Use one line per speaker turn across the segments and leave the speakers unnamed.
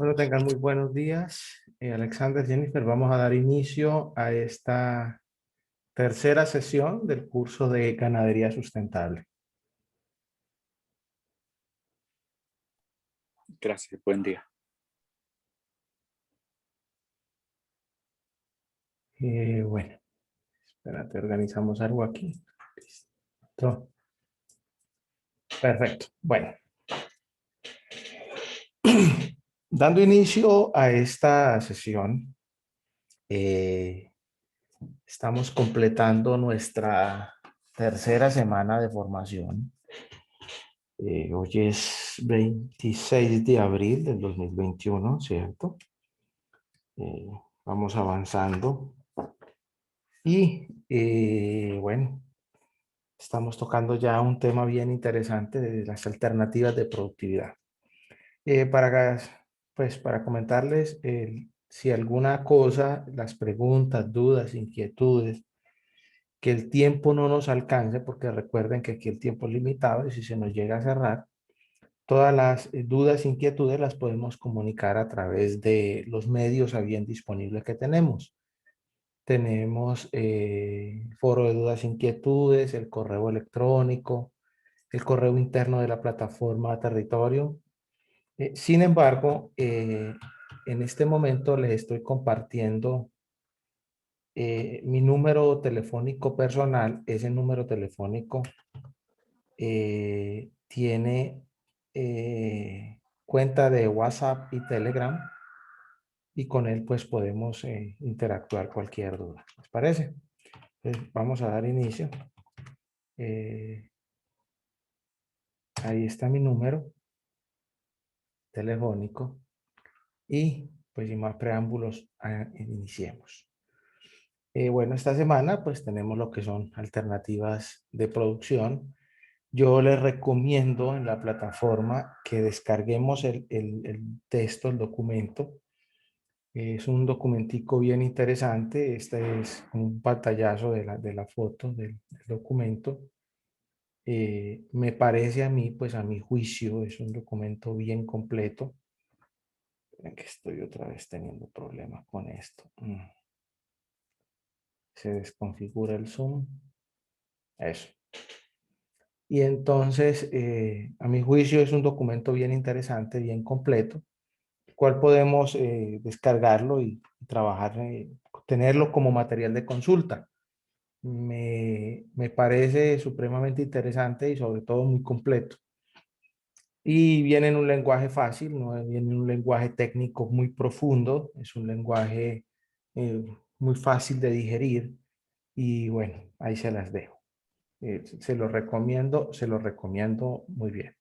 Bueno, tengan muy buenos días. Alexander, Jennifer, vamos a dar inicio a esta tercera sesión del curso de ganadería sustentable.
Gracias, buen día.
Bueno, espérate, organizamos algo aquí. Listo. Perfecto. Bueno. Dando inicio a esta sesión, estamos completando nuestra tercera semana de formación. Hoy es 26 de abril del 2021, ¿cierto? Vamos avanzando. Y bueno, estamos tocando ya un tema bien interesante de las alternativas de productividad. Para comentarles si alguna cosa, las preguntas, dudas, inquietudes, que el tiempo no nos alcance, porque recuerden que aquí el tiempo es limitado y si se nos llega a cerrar, todas las dudas, inquietudes las podemos comunicar a través de los medios a bien disponibles que tenemos. Tenemos foro de dudas, inquietudes, el correo electrónico, el correo interno de la plataforma Territorio. Sin embargo, en este momento les estoy compartiendo mi número telefónico personal. Ese número telefónico tiene cuenta de WhatsApp y Telegram y con él pues podemos interactuar cualquier duda. ¿Les parece? Entonces, vamos a dar inicio. Ahí está mi número telefónico y pues sin más preámbulos, iniciemos. Bueno, esta semana pues tenemos lo que son alternativas de producción. Yo les recomiendo en la plataforma que descarguemos el texto, el documento. Es un documentico bien interesante. Este es un pantallazo de la foto del documento. Me parece a mí, pues a mi juicio, es un documento bien completo. Miren que estoy otra vez teniendo problemas con esto. Se desconfigura el zoom. Eso. Y entonces, a mi juicio, es un documento bien interesante, bien completo, el cual podemos descargarlo y trabajar, tenerlo como material de consulta. Me parece supremamente interesante y sobre todo muy completo. Y viene en un lenguaje fácil, no viene en un lenguaje técnico muy profundo, es un lenguaje eh, muy fácil de digerir y bueno, ahí se las dejo. Se lo recomiendo muy bien.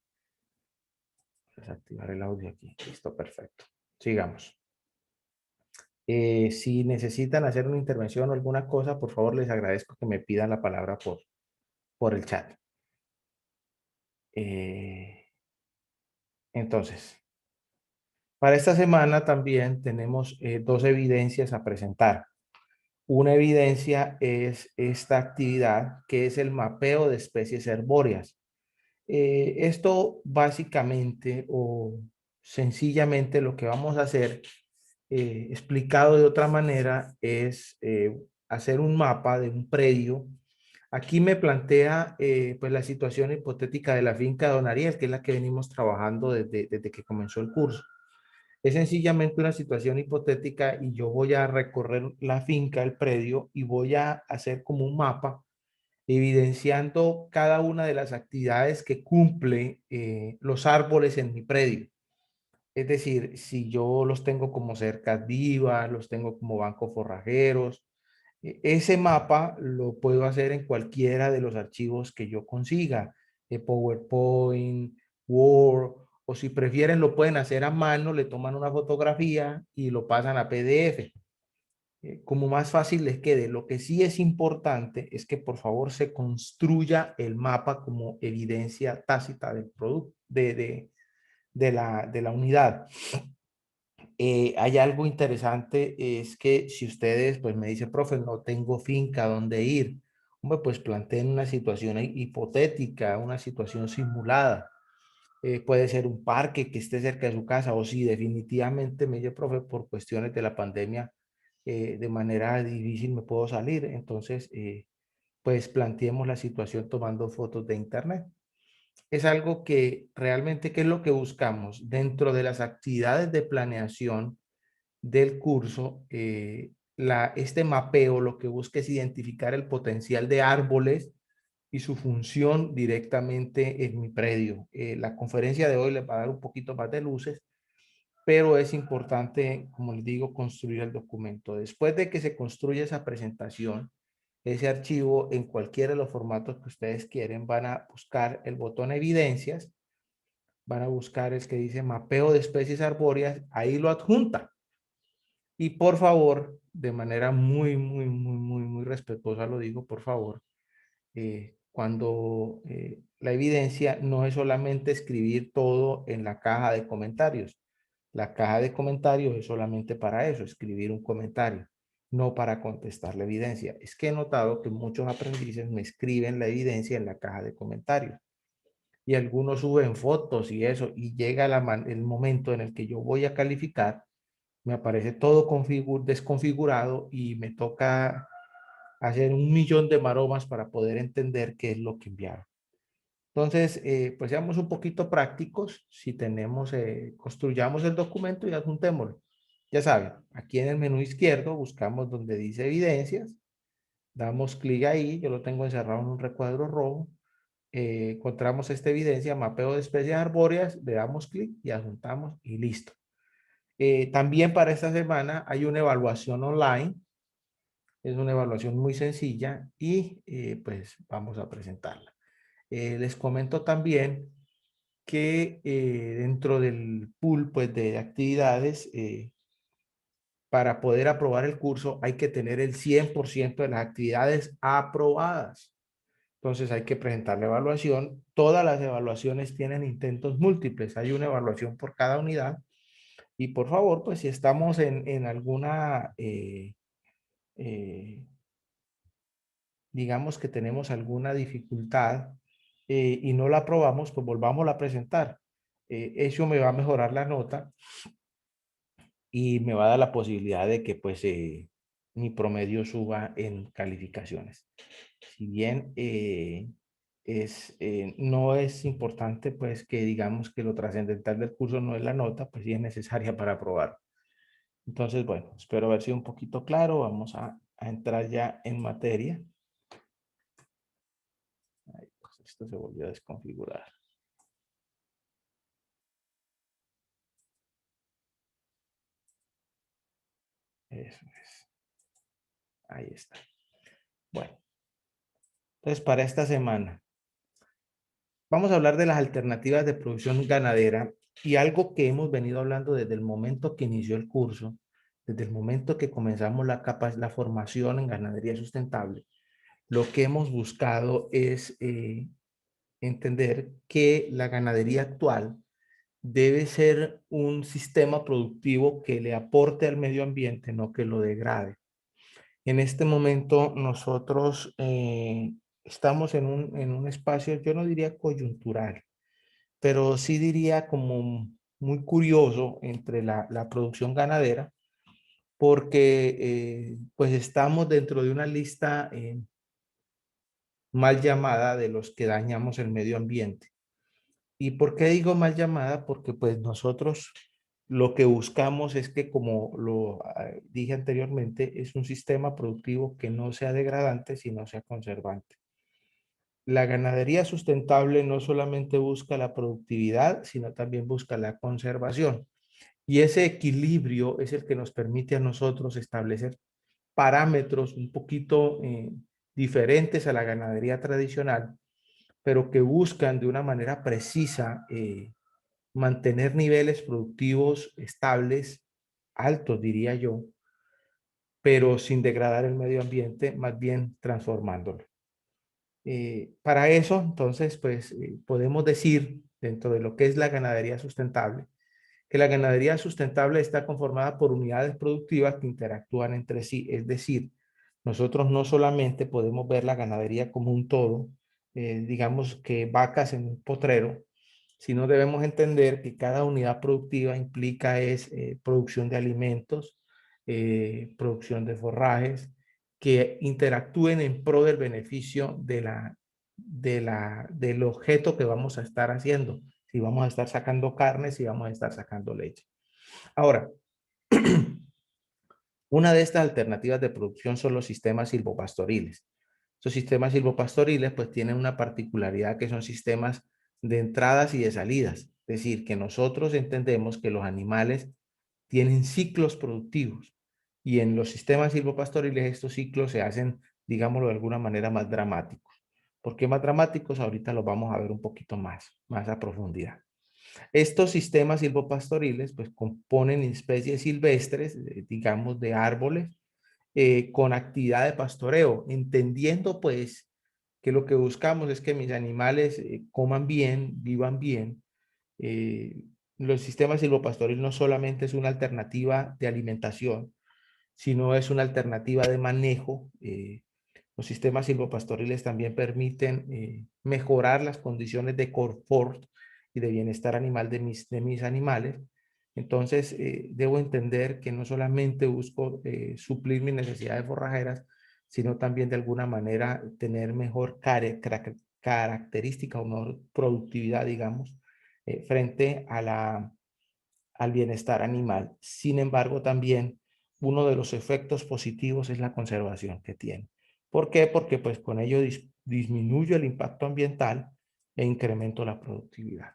Desactivar el audio aquí. Listo, perfecto. Sigamos. Si necesitan hacer una intervención o alguna cosa, por favor les agradezco que me pidan la palabra por el chat. Entonces, para esta semana también tenemos dos evidencias a presentar. Una evidencia es esta actividad que es el mapeo de especies herbóreas. Esto básicamente o sencillamente lo que vamos a hacer, explicado de otra manera, es hacer un mapa de un predio. Aquí me plantea pues la situación hipotética de la finca de Don Ariel, que es la que venimos trabajando desde que comenzó el curso. Es sencillamente una situación hipotética y yo voy a recorrer la finca, el predio, y voy a hacer como un mapa evidenciando cada una de las actividades que cumple los árboles en mi predio. Es decir, si yo los tengo como cercas vivas, los tengo como bancos forrajeros, ese mapa lo puedo hacer en cualquiera de los archivos que yo consiga, PowerPoint, Word, o si prefieren lo pueden hacer a mano, le toman una fotografía y lo pasan a PDF. Como más fácil les quede. Lo que sí es importante es que por favor se construya el mapa como evidencia tácita del producto, de la unidad. Hay algo interesante, es que si ustedes pues me dicen, profe, no tengo finca donde ir, hombre, pues planteen una situación hipotética, una situación simulada. puede ser un parque que esté cerca de su casa, o si definitivamente me dice, profe, por cuestiones de la pandemia, de manera difícil me puedo salir, entonces, pues planteemos la situación tomando fotos de internet. Es algo que realmente, ¿qué es lo que buscamos? Dentro de las actividades de planeación del curso, este mapeo lo que busca es identificar el potencial de árboles y su función directamente en mi predio. La conferencia de hoy les va a dar un poquito más de luces, pero es importante, como les digo, construir el documento. Después de que se construya esa presentación, ese archivo en cualquiera de los formatos que ustedes quieren, van a buscar el botón evidencias, van a buscar el que dice mapeo de especies arbóreas, ahí lo adjunta. Y por favor, de manera muy respetuosa lo digo, por favor, cuando la evidencia no es solamente escribir todo en la caja de comentarios. La caja de comentarios es solamente para eso, escribir un comentario, no para contestar la evidencia. Es que he notado que muchos aprendices me escriben la evidencia en la caja de comentarios y algunos suben fotos y eso, y llega el momento en el que yo voy a calificar, me aparece todo desconfigurado y me toca hacer un millón de maromas para poder entender qué es lo que enviaron. Entonces, pues seamos un poquito prácticos. Si tenemos, construyamos el documento y adjuntémoslo. Ya saben, aquí en el menú izquierdo buscamos donde dice evidencias, damos clic ahí, yo lo tengo encerrado en un recuadro rojo, encontramos esta evidencia, mapeo de especies arbóreas, le damos clic y adjuntamos y listo. También para esta semana hay una evaluación online, es una evaluación muy sencilla y pues vamos a presentarla. Les comento también que dentro del pool pues, de actividades, para poder aprobar el curso hay que tener el 100% de las actividades aprobadas. Entonces hay que presentar la evaluación. Todas las evaluaciones tienen intentos múltiples. Hay una evaluación por cada unidad. Y por favor, pues si estamos en alguna, eh, digamos que tenemos alguna dificultad y no la aprobamos, pues volvamos a presentar. Eso me va a mejorar la nota y me va a dar la posibilidad de que pues mi promedio suba en calificaciones. Si bien no es importante pues que digamos que lo trascendental del curso no es la nota, pues sí es necesaria para aprobar. Entonces, bueno, espero haber sido un poquito claro. Vamos a entrar ya en materia. Ay, pues esto se volvió a desconfigurar. Eso es. Ahí está. Bueno, entonces para esta semana vamos a hablar de las alternativas de producción ganadera y algo que hemos venido hablando desde el momento que inició el curso, desde el momento que comenzamos la formación en ganadería sustentable. Lo que hemos buscado es entender que la ganadería actual debe ser un sistema productivo que le aporte al medio ambiente, no que lo degrade. En este momento nosotros estamos en un espacio, yo no diría coyuntural, pero sí diría como muy curioso entre la producción ganadera, porque pues estamos dentro de una lista mal llamada de los que dañamos el medio ambiente. ¿Y por qué digo mal llamada? Porque pues nosotros lo que buscamos es que, como lo dije anteriormente, es un sistema productivo que no sea degradante, sino sea conservante. La ganadería sustentable no solamente busca la productividad, sino también busca la conservación. Y ese equilibrio es el que nos permite a nosotros establecer parámetros un poquito diferentes a la ganadería tradicional, pero que buscan de una manera precisa mantener niveles productivos estables, altos diría yo, pero sin degradar el medio ambiente, más bien transformándolo. Para eso, entonces, pues podemos decir, dentro de lo que es la ganadería sustentable, que la ganadería sustentable está conformada por unidades productivas que interactúan entre sí. Es decir, nosotros no solamente podemos ver la ganadería como un todo, digamos que vacas en un potrero, sino debemos entender que cada unidad productiva implica producción de alimentos, producción de forrajes, que interactúen en pro del beneficio del objeto que vamos a estar haciendo. Si vamos a estar sacando carne, si vamos a estar sacando leche. Ahora, una de estas alternativas de producción son los sistemas silvopastoriles. Estos sistemas silvopastoriles pues tienen una particularidad que son sistemas de entradas y de salidas. Es decir, que nosotros entendemos que los animales tienen ciclos productivos y en los sistemas silvopastoriles estos ciclos se hacen, digámoslo de alguna manera, más dramáticos. ¿Por qué más dramáticos? Ahorita los vamos a ver un poquito más a profundidad. Estos sistemas silvopastoriles pues componen especies silvestres, digamos de árboles, con actividad de pastoreo, entendiendo pues que lo que buscamos es que mis animales coman bien, vivan bien. Eh, los sistemas silvopastoriles no solamente es una alternativa de alimentación, sino es una alternativa de manejo. Los sistemas silvopastoriles también permiten mejorar las condiciones de confort y de bienestar animal de mis animales. Entonces, debo entender que no solamente busco suplir mis necesidades forrajeras, sino también de alguna manera tener mejor característica o mejor productividad, digamos, frente al bienestar animal. Sin embargo, también uno de los efectos positivos es la conservación que tiene. ¿Por qué? Porque pues con ello disminuyo el impacto ambiental e incremento la productividad.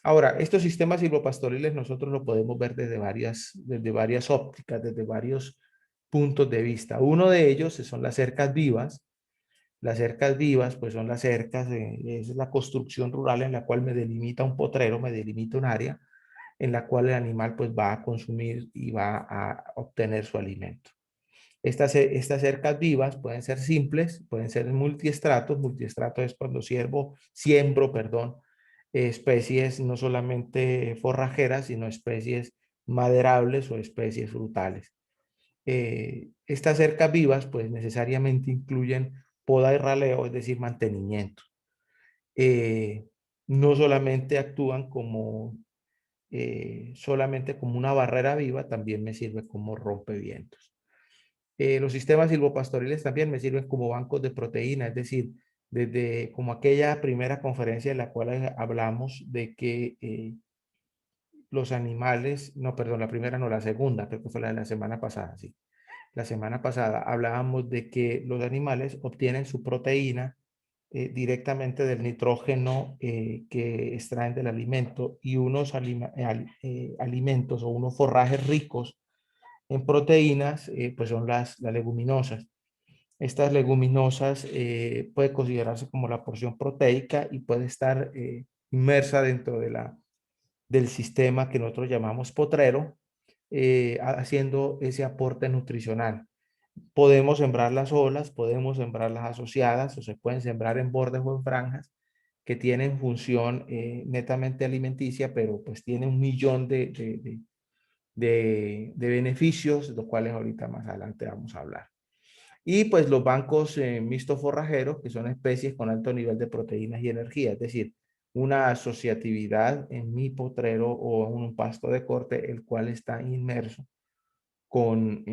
Ahora, estos sistemas silvopastoriles nosotros lo podemos ver desde varias ópticas, desde varios puntos de vista. Uno de ellos son las cercas vivas. Las cercas vivas, pues son las cercas, es la construcción rural en la cual me delimita un potrero, me delimita un área en la cual el animal pues va a consumir y va a obtener su alimento. Estas cercas vivas pueden ser simples, pueden ser multiestratos. Multiestrato es cuando siembro, perdón, especies no solamente forrajeras, sino especies maderables o especies frutales. Estas cercas vivas pues necesariamente incluyen poda y raleo, es decir, mantenimiento. Eh, no solamente actúan solamente como una barrera viva, también me sirve como rompevientos. Los sistemas silvopastoriles también me sirven como bancos de proteína, es decir, desde como aquella primera conferencia en la cual hablamos de que los animales, no, perdón, la primera no, la segunda, creo que fue la de la semana pasada, sí. La semana pasada hablábamos de que los animales obtienen su proteína directamente del nitrógeno que extraen del alimento y unos alimentos o unos forrajes ricos en proteínas, pues son las leguminosas. Estas leguminosas puede considerarse como la porción proteica y puede estar inmersa dentro del sistema que nosotros llamamos potrero, haciendo ese aporte nutricional. Podemos sembrar las olas, podemos sembrar las asociadas o se pueden sembrar en bordes o en franjas que tienen función netamente alimenticia, pero pues tiene un millón de beneficios, los cuales ahorita más adelante vamos a hablar. Y pues los bancos mixtos forrajeros, que son especies con alto nivel de proteínas y energía, es decir, una asociatividad en mi potrero o en un pasto de corte, el cual está inmerso con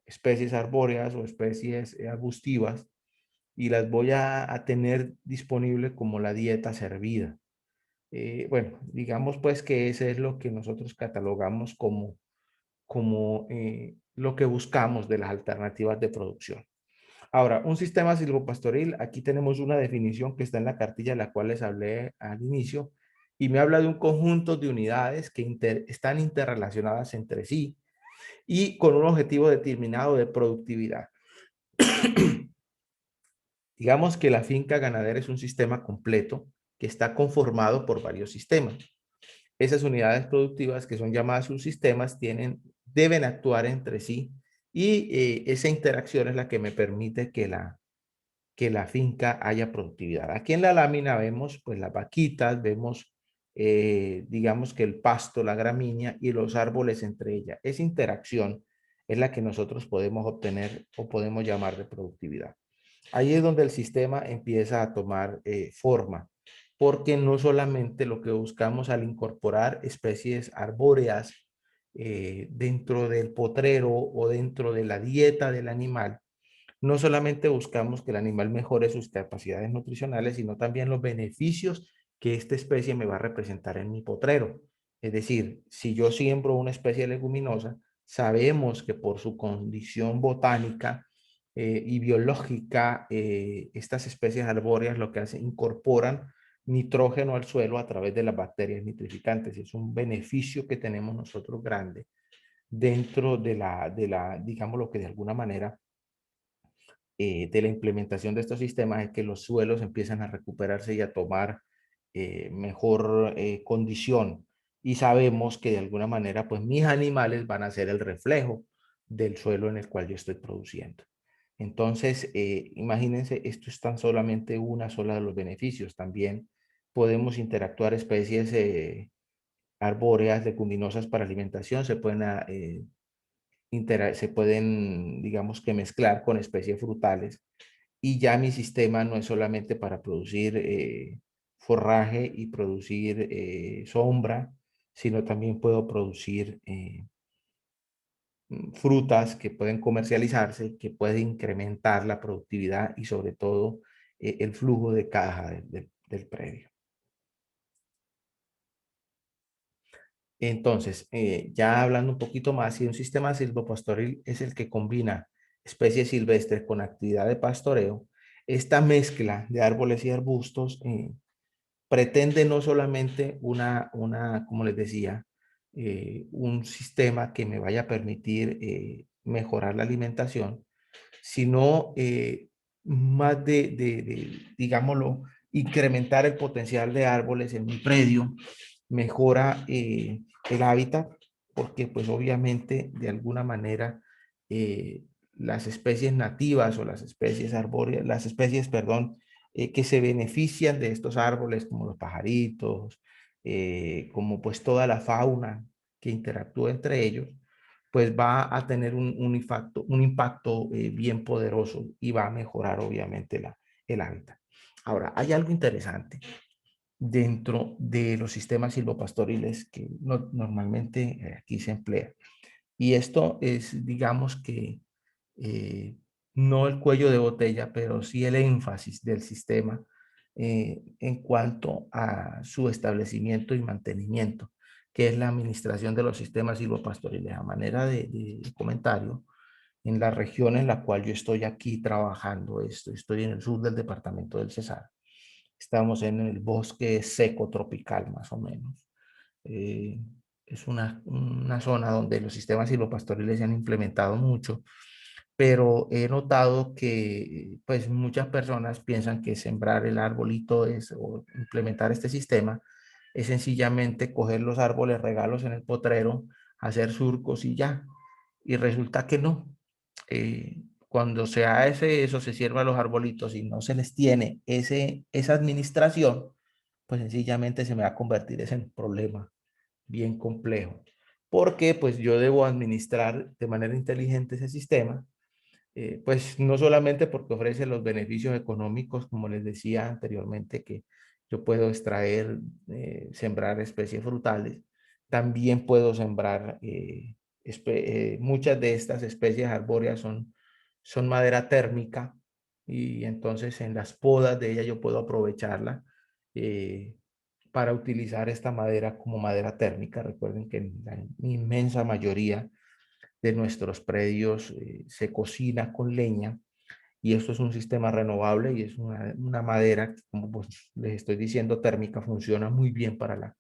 especies arbóreas o especies arbustivas y las voy a tener disponible como la dieta servida. Bueno, digamos pues que ese es lo que nosotros catalogamos como lo que buscamos de las alternativas de producción. Ahora, un sistema silvopastoril, aquí tenemos una definición que está en la cartilla de la cual les hablé al inicio, y me habla de un conjunto de unidades que están interrelacionadas entre sí y con un objetivo determinado de productividad. Digamos que la finca ganadera es un sistema completo que está conformado por varios sistemas. Esas unidades productivas que son llamadas subsistemas deben actuar entre sí y esa interacción es la que me permite que la finca haya productividad. Aquí en la lámina vemos pues las vaquitas, vemos digamos que el pasto, la gramínea y los árboles entre ellas. Esa interacción es la que nosotros podemos obtener o podemos llamar de productividad. Ahí es donde el sistema empieza a tomar forma. porque no solamente lo que buscamos al incorporar especies arbóreas dentro del potrero o dentro de la dieta del animal, no solamente buscamos que el animal mejore sus capacidades nutricionales, sino también los beneficios que esta especie me va a representar en mi potrero. Es decir, si yo siembro una especie leguminosa, sabemos que por su condición botánica y biológica, estas especies arbóreas lo que hacen, incorporan nitrógeno al suelo a través de las bacterias nitrificantes. Es un beneficio que tenemos nosotros grande dentro digamos lo que de alguna manera de la implementación de estos sistemas es que los suelos empiezan a recuperarse y a tomar mejor condición. Y sabemos que de alguna manera, pues mis animales van a ser el reflejo del suelo en el cual yo estoy produciendo. Entonces, imagínense, esto es tan solamente una sola de los beneficios. También podemos interactuar especies arbóreas, leguminosas para alimentación, se pueden, digamos que mezclar con especies frutales y ya mi sistema no es solamente para producir forraje y producir sombra, sino también puedo producir frutas que pueden comercializarse, que pueden incrementar la productividad y sobre todo el flujo de caja del predio. Entonces, ya hablando un poquito más, si un sistema silvopastoril es el que combina especies silvestres con actividad de pastoreo, esta mezcla de árboles y arbustos pretende no solamente como les decía, un sistema que me vaya a permitir mejorar la alimentación, sino más digámoslo, incrementar el potencial de árboles en mi predio, mejora el hábitat, porque pues obviamente de alguna manera eh, las especies nativas o las especies arbóreas, las especies, perdón, que se benefician de estos árboles, como los pajaritos, como pues toda la fauna que interactúa entre ellos, pues va a tener un impacto bien poderoso y va a mejorar obviamente el hábitat. Ahora, hay algo interesante dentro de los sistemas silvopastoriles que normalmente aquí se emplea. Y esto es, digamos que, eh, no el cuello de botella, pero sí el énfasis del sistema en cuanto a su establecimiento y mantenimiento, que es la administración de los sistemas silvopastoriles. A manera de comentario, en la región en la cual yo estoy aquí trabajando, estoy en el sur del departamento del Cesar. Estamos en el bosque seco tropical, más o menos. Eh, es una zona donde los sistemas silvopastoriles se han implementado mucho, pero he notado que pues muchas personas piensan que sembrar el arbolito o implementar este sistema es sencillamente coger los árboles, regalos en el potrero, hacer surcos y ya. Y resulta que no. Cuando se hace eso, se sirva a los arbolitos y no se les tiene esa administración, pues sencillamente se me va a convertir en un problema bien complejo. Porque pues yo debo administrar de manera inteligente ese sistema, pues no solamente porque ofrece los beneficios económicos, como les decía anteriormente, que yo puedo extraer, sembrar especies frutales, también puedo sembrar, muchas de estas especies arbóreas son madera térmica y entonces en las podas de ella yo puedo aprovecharla eh, para utilizar esta madera como madera térmica. Recuerden que en la inmensa mayoría de nuestros predios se cocina con leña y esto es un sistema renovable y es una madera que, como pues les estoy diciendo, térmica, funciona muy bien para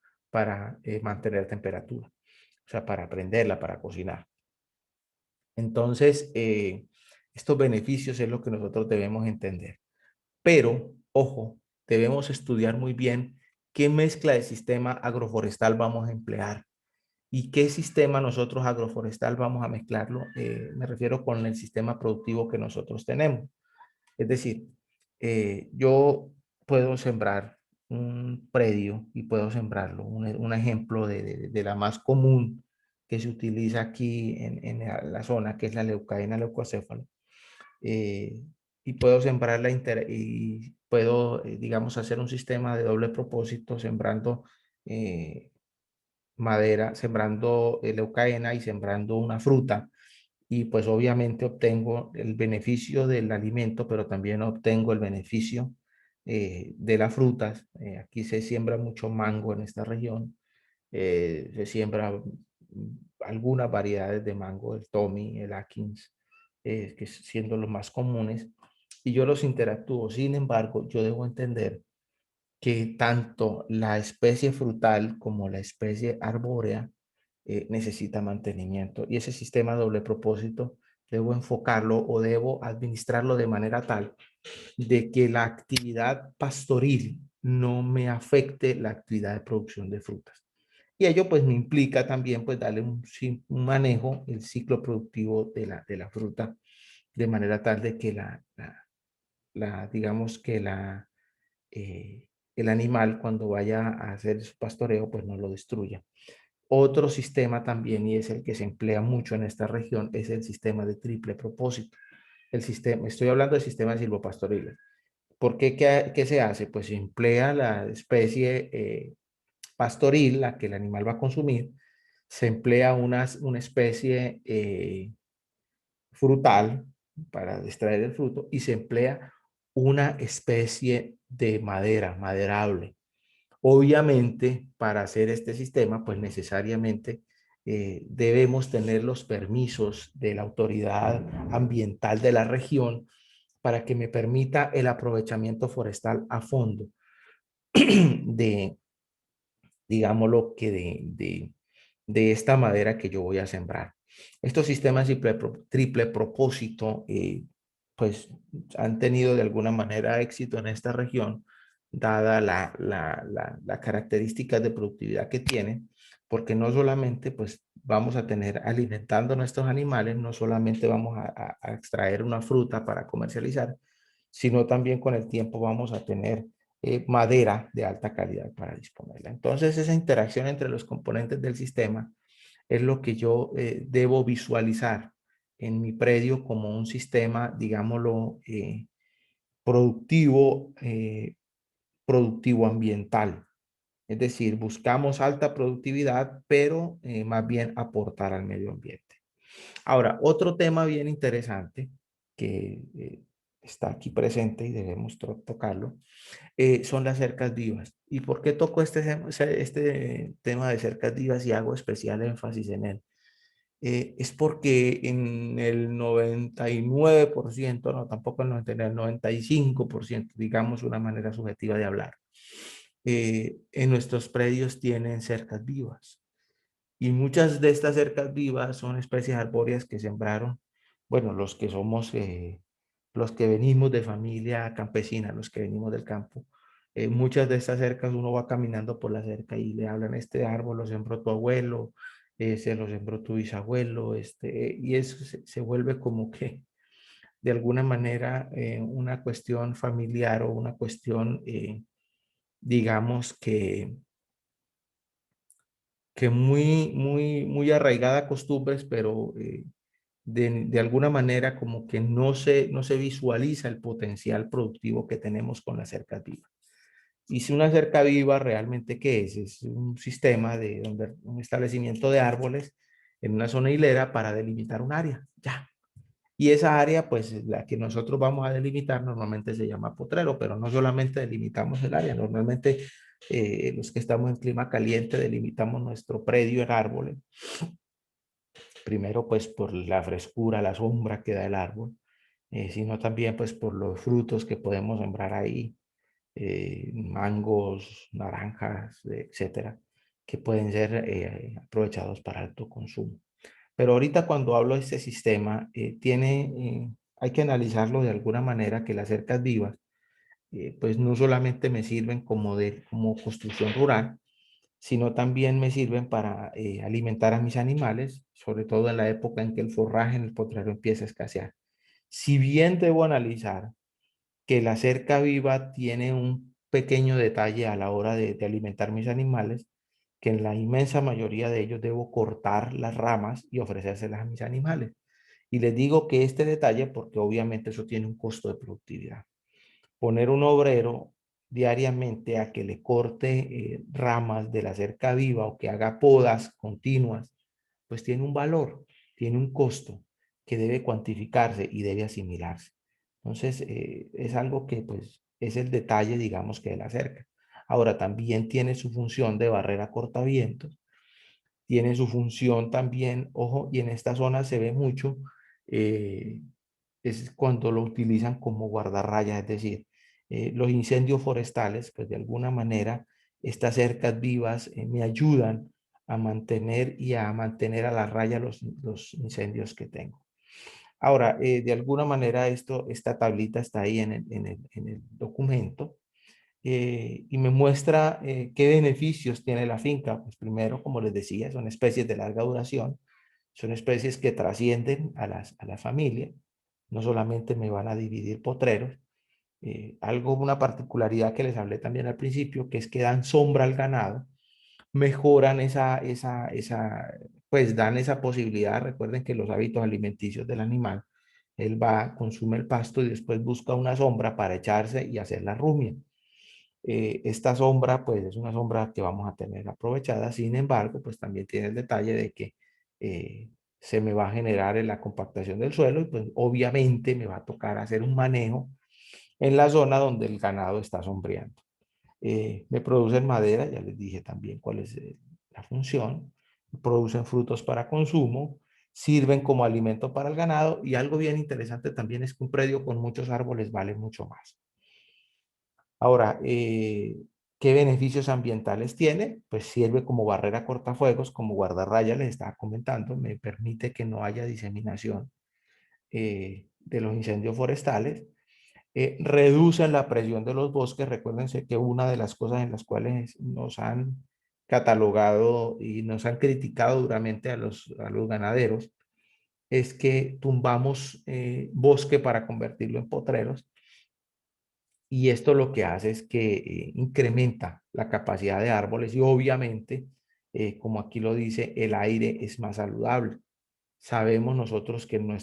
mantener temperatura, o sea, para prenderla, para cocinar. Entonces, estos beneficios es lo que nosotros debemos entender. Pero, ojo, debemos estudiar muy bien qué mezcla de sistema agroforestal vamos a emplear. ¿Y qué sistema nosotros agroforestal vamos a mezclarlo? Me refiero con el sistema productivo que nosotros tenemos. Es decir, yo puedo sembrar un predio y puedo sembrarlo. Un ejemplo de la más común que se utiliza aquí en la zona, que es la leucaena leucocéfalo. Eh, y puedo sembrarla y puedo, digamos, hacer un sistema de doble propósito sembrando madera, sembrando leucaena y sembrando una fruta. Y pues obviamente obtengo el beneficio del alimento, pero también obtengo el beneficio de las frutas. Aquí se siembra mucho mango en esta región. Se siembra algunas variedades de mango, el Tommy, el Atkins, que siendo los más comunes, y yo los interactúo. Sin embargo, yo debo entender que tanto la especie frutal como la especie arbórea necesita mantenimiento. Y ese sistema doble propósito debo enfocarlo o debo administrarlo de manera tal de que la actividad pastoril no me afecte la actividad de producción de frutas. Y ello pues me implica también pues darle un manejo, el ciclo productivo de la fruta, de manera tal de que digamos que el animal cuando vaya a hacer su pastoreo pues no lo destruya. Otro sistema también, y es el que se emplea mucho en esta región, es el sistema de triple propósito. El sistema, estoy hablando del sistema de silvopastoriles. ¿Por qué? ¿Qué se hace? Pues se emplea la especie pastoril, la que el animal va a consumir, se emplea una especie frutal para extraer el fruto y se emplea una especie de madera, maderable. Obviamente, para hacer este sistema, pues necesariamente debemos tener los permisos de la autoridad ambiental de la región para que me permita el aprovechamiento forestal a fondo de, digámoslo, que de esta madera que yo voy a sembrar. Estos sistemas triple propósito, pues han tenido de alguna manera éxito en esta región, dada la características de productividad que tienen, porque no solamente pues vamos a tener alimentando a nuestros animales, no solamente vamos a extraer una fruta para comercializar, sino también con el tiempo vamos a tener madera de alta calidad para disponerla. Entonces, esa interacción entre los componentes del sistema es lo que yo debo visualizar en mi predio como un sistema, digámoslo, productivo, productivo ambiental. Es decir, buscamos alta productividad, pero más bien aportar al medio ambiente. Ahora, otro tema bien interesante que está aquí presente y debemos tocarlo son las cercas vivas. ¿Y por qué toco este tema de cercas vivas y hago especial énfasis en él? Es porque en el 99%, no, tampoco el 99, el 95%, digamos una manera subjetiva de hablar, en nuestros predios tienen cercas vivas. Y muchas de estas cercas vivas son especies arbóreas que sembraron, bueno, los que somos, los que venimos de familia campesina, los que venimos del campo. Muchas de estas cercas uno va caminando por la cerca y le hablan, este árbol lo sembró tu abuelo, se lo sembró tu bisabuelo, y eso se vuelve como que de alguna manera una cuestión familiar o una cuestión, digamos que muy arraigada a costumbres, pero de alguna manera como que no se visualiza el potencial productivo que tenemos con las cercas vivas. Y si una cerca viva realmente, ¿qué es? Es un sistema de un establecimiento de árboles en una zona hilera para delimitar un área, ya. Y esa área, pues la que nosotros vamos a delimitar normalmente se llama potrero, pero no solamente delimitamos el área, normalmente los que estamos en clima caliente delimitamos nuestro predio en árboles, primero pues por la frescura, la sombra que da el árbol, sino también pues por los frutos que podemos sembrar ahí, mangos, naranjas, etcétera, que pueden ser aprovechados para alto consumo. Pero ahorita cuando hablo de este sistema, hay que analizarlo de alguna manera que las cercas vivas, pues no solamente me sirven como construcción rural, sino también me sirven para alimentar a mis animales, sobre todo en la época en que el forraje en el potrero empieza a escasear. Si bien debo analizar que la cerca viva tiene un pequeño detalle a la hora de alimentar mis animales, que en la inmensa mayoría de ellos debo cortar las ramas y ofrecérselas a mis animales. Y les digo que este detalle porque obviamente eso tiene un costo de productividad. Poner un obrero diariamente a que le corte ramas de la cerca viva o que haga podas continuas, pues tiene un valor, tiene un costo que debe cuantificarse y debe asimilarse. Entonces, es algo que pues es el detalle, digamos, que de la cerca. Ahora, también tiene su función de barrera cortavientos, tiene su función también, ojo, y en esta zona se ve mucho, eh, es cuando lo utilizan como guardarrayas, es decir, los incendios forestales, pues de alguna manera, estas cercas vivas me ayudan a mantener y a mantener a la raya los incendios que tengo. Ahora, de alguna manera esta tablita está ahí en el documento y me muestra qué beneficios tiene la finca. Pues primero, como les decía, son especies de larga duración, son especies que trascienden a la familia, no solamente me van a dividir potreros, una particularidad que les hablé también al principio, que es que dan sombra al ganado, mejoran pues dan esa posibilidad. Recuerden que los hábitos alimenticios del animal, él va, consume el pasto y después busca una sombra para echarse y hacer la rumia. Esta sombra, pues es una sombra que vamos a tener aprovechada, sin embargo, pues también tiene el detalle de que eh, se me va a generar en la compactación del suelo y pues obviamente me va a tocar hacer un manejo en la zona donde el ganado está sombreando. Me producen madera, ya les dije también cuál es la función, producen frutos para consumo, sirven como alimento para el ganado y algo bien interesante también es que un predio con muchos árboles vale mucho más. Ahora, ¿qué beneficios ambientales tiene? Pues sirve como barrera cortafuegos, como guardarraya, les estaba comentando, me permite que no haya diseminación de los incendios forestales, reducen la presión de los bosques. Recuérdense que una de las cosas en las cuales nos han catalogado y nos han criticado duramente a los ganaderos es que tumbamos bosque para convertirlo en potreros y esto lo que hace es que incrementa la capacidad de árboles y obviamente, como aquí lo dice, el aire es más saludable. Sabemos nosotros que en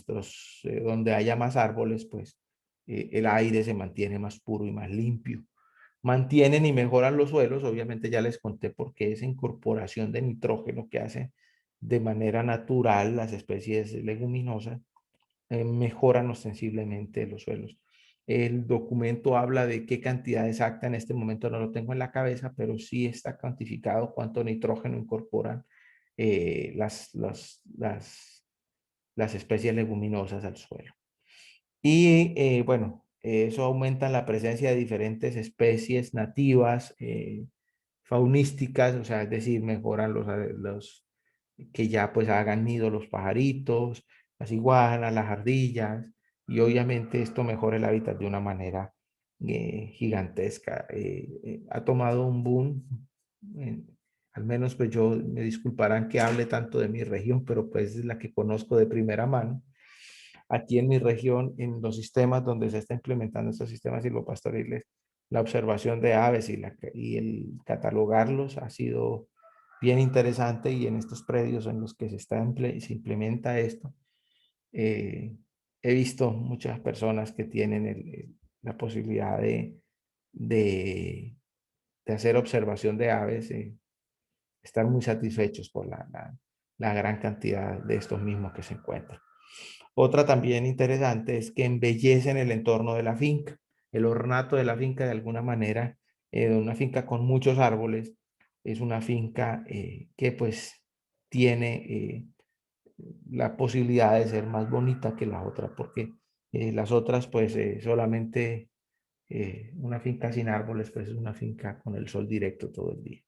donde haya más árboles, pues el aire se mantiene más puro y más limpio. Mantienen y mejoran los suelos, obviamente ya les conté por qué esa incorporación de nitrógeno que hace de manera natural las especies leguminosas mejoran ostensiblemente los suelos. El documento habla de qué cantidad exacta, en este momento no lo tengo en la cabeza, pero sí está cuantificado cuánto nitrógeno incorporan eh, las, las, las, las especies leguminosas al suelo. Y bueno, eso aumenta la presencia de diferentes especies nativas, faunísticas, o sea, es decir, mejoran los que ya pues hagan nido los pajaritos, las iguanas, las ardillas, y obviamente esto mejora el hábitat de una manera gigantesca. Ha tomado un boom, eh, al menos pues yo me disculparán que hable tanto de mi región, pero pues es la que conozco de primera mano. Aquí en mi región, en los sistemas donde se está implementando estos sistemas silvopastoriles, la observación de aves y el catalogarlos ha sido bien interesante y en estos predios en los que se implementa esto, eh, he visto muchas personas que tienen la posibilidad de, de hacer observación de aves, estar muy satisfechos por la gran cantidad de estos mismos que se encuentran. Otra también interesante es que embellecen el entorno de la finca, el ornato de la finca de alguna manera, una finca con muchos árboles, es una finca que pues tiene la posibilidad de ser más bonita que la otra, porque las otras pues solamente una finca sin árboles pues es una finca con el sol directo todo el día.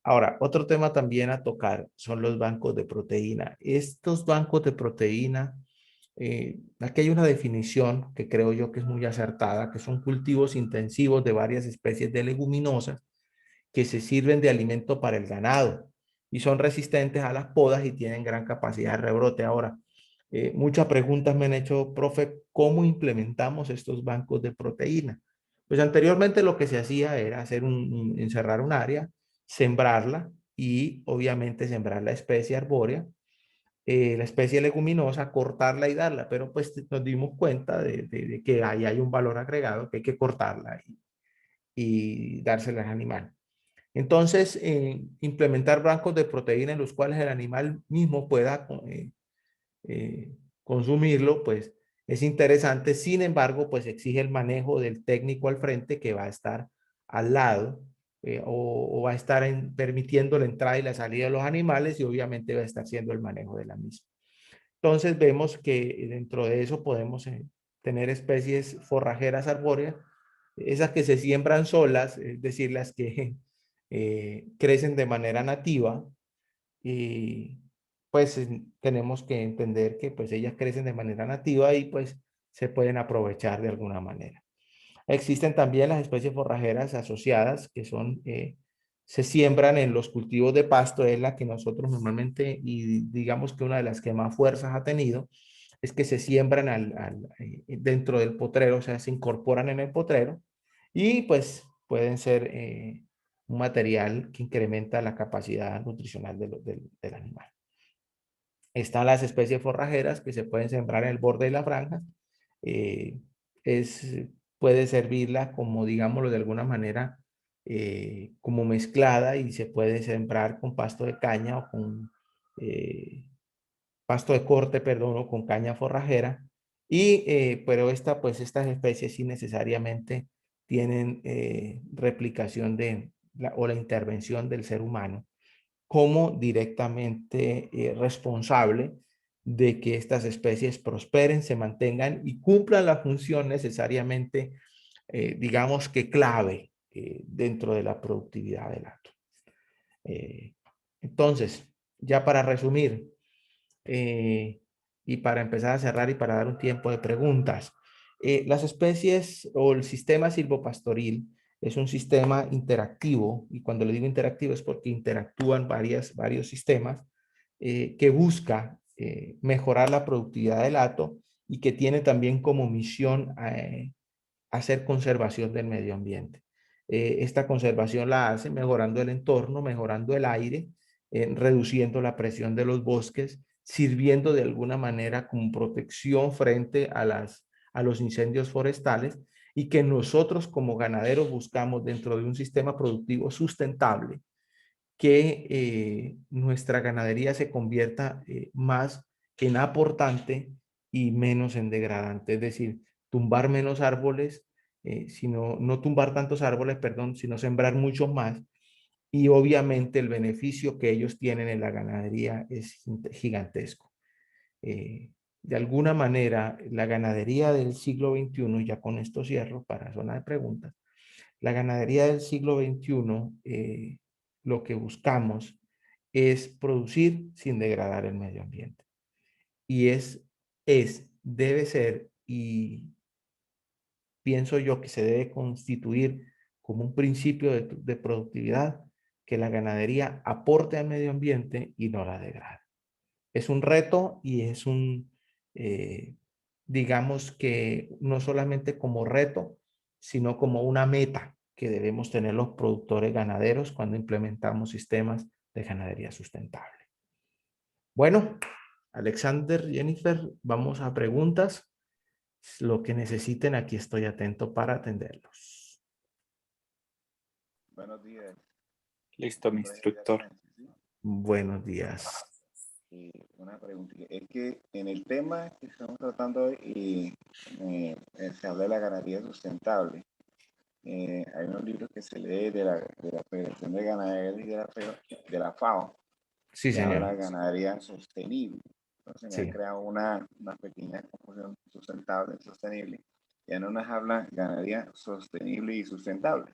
Ahora, otro tema también a tocar son los bancos de proteína. Estos bancos de proteína, aquí hay una definición que creo yo que es muy acertada, que son cultivos intensivos de varias especies de leguminosas que se sirven de alimento para el ganado y son resistentes a las podas y tienen gran capacidad de rebrote. Ahora, muchas preguntas me han hecho, profe, ¿cómo implementamos estos bancos de proteína? Pues anteriormente lo que se hacía era encerrar un área, sembrarla y obviamente sembrar la especie arbórea la especie leguminosa, cortarla y darla, pero pues nos dimos cuenta de que ahí hay un valor agregado, que hay que cortarla y dársela al animal. Entonces, implementar bancos de proteína en los cuales el animal mismo pueda consumirlo, pues es interesante. Sin embargo, pues exige el manejo del técnico al frente que va a estar al lado o va a estar permitiendo la entrada y la salida de los animales y obviamente va a estar haciendo el manejo de la misma. Entonces vemos que dentro de eso podemos tener especies forrajeras arbóreas, esas que se siembran solas, es decir, las que crecen de manera nativa y pues tenemos que entender que pues ellas crecen de manera nativa y pues se pueden aprovechar de alguna manera. Existen también las especies forrajeras asociadas que son, se siembran en los cultivos de pasto, es la que nosotros normalmente, y digamos que una de las que más fuerzas ha tenido, es que se siembran dentro del potrero, o sea, se incorporan en el potrero y pues pueden ser un material que incrementa la capacidad nutricional del animal. Están las especies forrajeras que se pueden sembrar en el borde de la franja. Eh, es, puede servirla como, digámoslo de alguna manera, como mezclada y se puede sembrar con pasto de caña o con eh, pasto de corte, perdón, o con caña forrajera. Pero pues estas especies sí necesariamente tienen replicación o la intervención del ser humano como directamente responsable de que estas especies prosperen, se mantengan y cumplan la función necesariamente, digamos que clave dentro de la productividad del acto. Entonces, ya para resumir y para empezar a cerrar y para dar un tiempo de preguntas, las especies o el sistema silvopastoril es un sistema interactivo, y cuando le digo interactivo es porque interactúan varios sistemas que busca mejorar la productividad del hato y que tiene también como misión hacer conservación del medio ambiente. Esta conservación la hace mejorando el entorno, mejorando el aire, reduciendo la presión de los bosques, sirviendo de alguna manera como protección frente a los incendios forestales y que nosotros como ganaderos buscamos dentro de un sistema productivo sustentable que nuestra ganadería se convierta más en aportante y menos en degradante, es decir, tumbar menos árboles, sino no tumbar tantos árboles, perdón, sino sembrar muchos más. Y obviamente el beneficio que ellos tienen en la ganadería es gigantesco. De alguna manera, la ganadería del siglo XXI, ya con esto cierro para zona de preguntas, la ganadería del siglo XXI, lo que buscamos es producir sin degradar el medio ambiente. Y debe ser, y pienso yo que se debe constituir como un principio de productividad, que la ganadería aporte al medio ambiente y no la degrade. Es un reto y es eh, digamos que no solamente como reto, sino como una meta que debemos tener los productores ganaderos cuando implementamos sistemas de ganadería sustentable. Bueno, Alexander, Jennifer, vamos a preguntas. Lo que necesiten, aquí estoy atento para atenderlos.
Buenos días.
Listo, mi instructor.
¿Sí?
Buenos días.
Una pregunta. Es que en el tema que estamos tratando hoy, se habla de la ganadería sustentable. Hay unos libros que se lee de la Federación de Ganaderos y de la FAO,
Sí,
que habla de
señor.
ganadería sostenible. Entonces me ha
Sí.
creado una pequeña confusión sustentable, sostenible. Ya no nos habla ganadería sostenible y sustentable.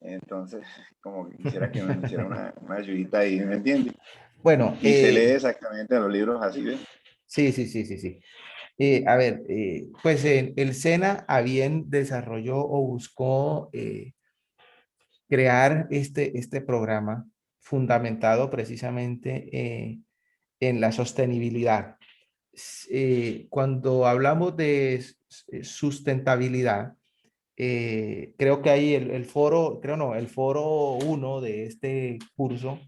Entonces, como que quisiera que me hiciera una ayudita ahí, ¿me entiendes?
Bueno,
Y se lee exactamente en los libros así, ¿ves?
sí, sí, sí, sí, sí. A ver, pues el SENA a bien desarrolló o buscó crear este programa fundamentado precisamente en la sostenibilidad. Cuando hablamos de sustentabilidad, creo que hay el foro, creo no, el foro 1 de este curso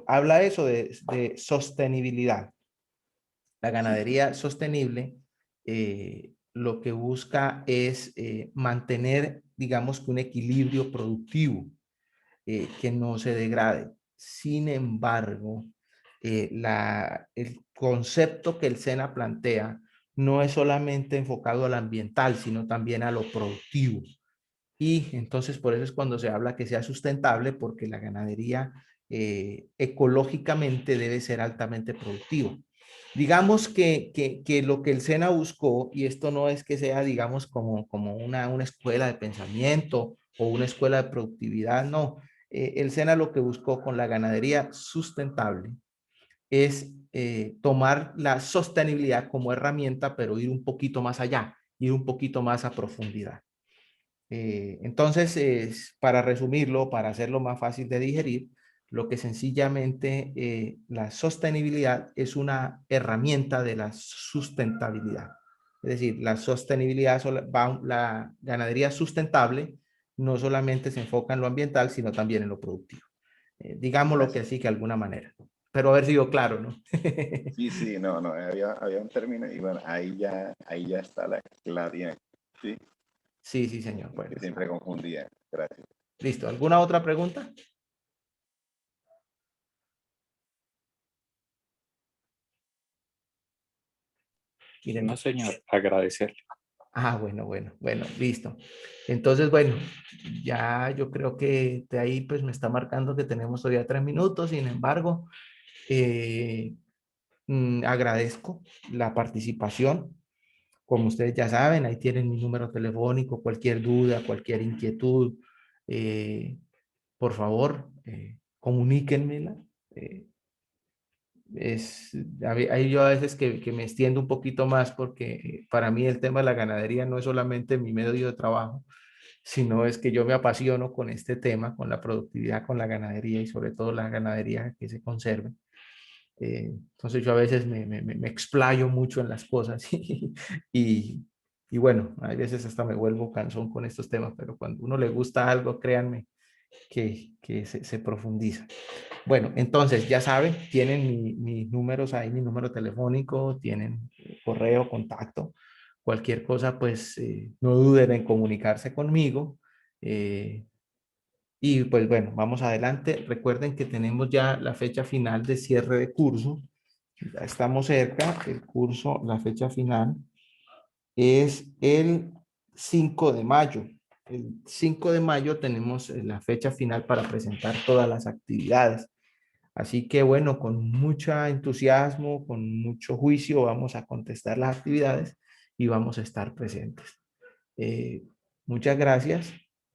habla eso de sostenibilidad. La ganadería sostenible lo que busca es mantener, digamos, que un equilibrio productivo que no se degrade. Sin embargo, el concepto que el SENA plantea no es solamente enfocado al ambiental, sino también a lo productivo. Y entonces por eso es cuando se habla que sea sustentable, porque la ganadería ecológicamente debe ser altamente productiva. Digamos que lo que el SENA buscó, y esto no es que sea, digamos, como una escuela de pensamiento o una escuela de productividad, no. El SENA lo que buscó con la ganadería sustentable es tomar la sostenibilidad como herramienta, pero ir un poquito más allá, ir un poquito más a profundidad. Entonces, para resumirlo, para hacerlo más fácil de digerir, lo que sencillamente la sostenibilidad es una herramienta de la sustentabilidad. Es decir, la sostenibilidad, la ganadería sustentable no solamente se enfoca en lo ambiental, sino también en lo productivo. Digámoslo que
Gracias.
así, que de alguna manera. Pero haber sido claro, ¿no?
Sí, sí, no, no, había un término y bueno, ahí ya está la claridad. Sí,
Sí, sí, señor. Bueno,
que siempre confundía. Gracias.
listo. ¿Alguna otra pregunta? Miren,
No, señor, agradecerle.
ah, bueno, listo. Entonces, bueno, ya yo creo que de ahí pues me está marcando que tenemos todavía 3 minutos. Sin embargo, eh, agradezco la participación. Como ustedes ya saben, ahí tienen mi número telefónico, cualquier duda, cualquier inquietud, eh, por favor, comuníquenmela. Ahí yo a veces que me extiendo un poquito más porque para mí el tema de la ganadería no es solamente mi medio de trabajo, sino es que yo me apasiono con este tema, con la productividad, con la ganadería y sobre todo la ganadería que se conserve. Entonces yo a veces me explayo mucho en las cosas y, y bueno, a veces hasta me vuelvo cansón con estos temas, pero cuando uno le gusta algo, créanme que se profundiza. Bueno, entonces ya saben, tienen mis números ahí, mi número telefónico, tienen correo, contacto, cualquier cosa, pues no duden en comunicarse conmigo. eh, y pues bueno, vamos adelante. Recuerden que tenemos ya la fecha final de cierre de curso. Ya estamos cerca. El curso, la fecha final es el 5 de mayo. El 5 de mayo tenemos la fecha final para presentar todas las actividades. Así que bueno, con mucho entusiasmo, con mucho juicio, vamos a contestar las actividades y vamos a estar presentes. Eh, Muchas gracias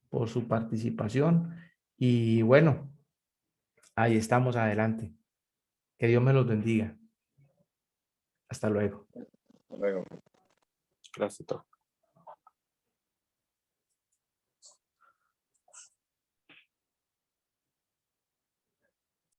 por su participación y bueno, ahí estamos adelante. Que Dios me los bendiga. Hasta luego.
Hasta luego.
Gracias a todos.